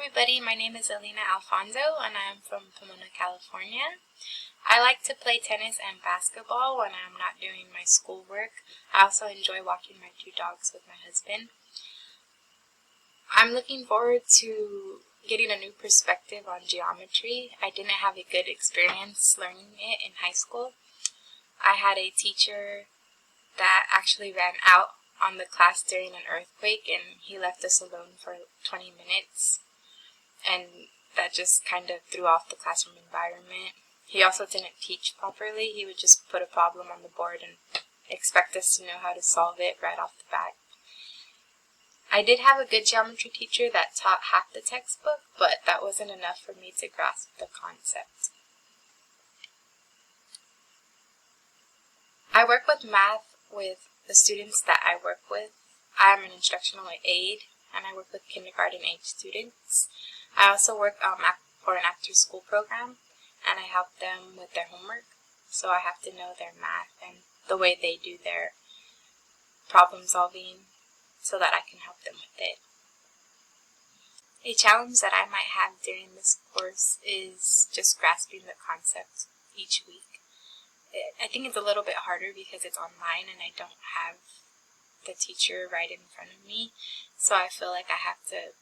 everybody, my name is Alina Alfonso and I am from Pomona, California. I like to play tennis and basketball when I'm not doing my schoolwork. I also enjoy walking my two dogs with my husband. I'm looking forward to getting a new perspective on geometry. I didn't have a good experience learning it in high school. I had a teacher that actually ran out on the class during an earthquake, and he left us alone for 20 minutes, and that just kind of threw off the classroom environment. He also didn't teach properly. He would just put a problem on the board and expect us to know how to solve it right off the bat. I did have a good geometry teacher that taught half the textbook, but that wasn't enough for me to grasp the concept. I work with math with the students that I work with. I am an instructional aide, and I work with kindergarten age students. I also work for an after-school program, and I help them with their homework, so I have to know their math and the way they do their problem solving so that I can help them with it. A challenge that I might have during this course is just grasping the concept each week. I think it's a little bit harder because it's online and I don't have the teacher right in front of me, so I feel like I have to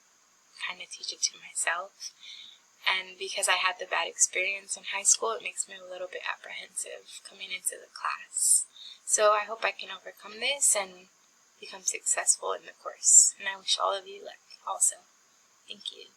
kind of teach it to myself. And because I had the bad experience in high school, it makes me a little bit apprehensive coming into the class. So I hope I can overcome this and become successful in the course. And I wish all of you luck also. Thank you.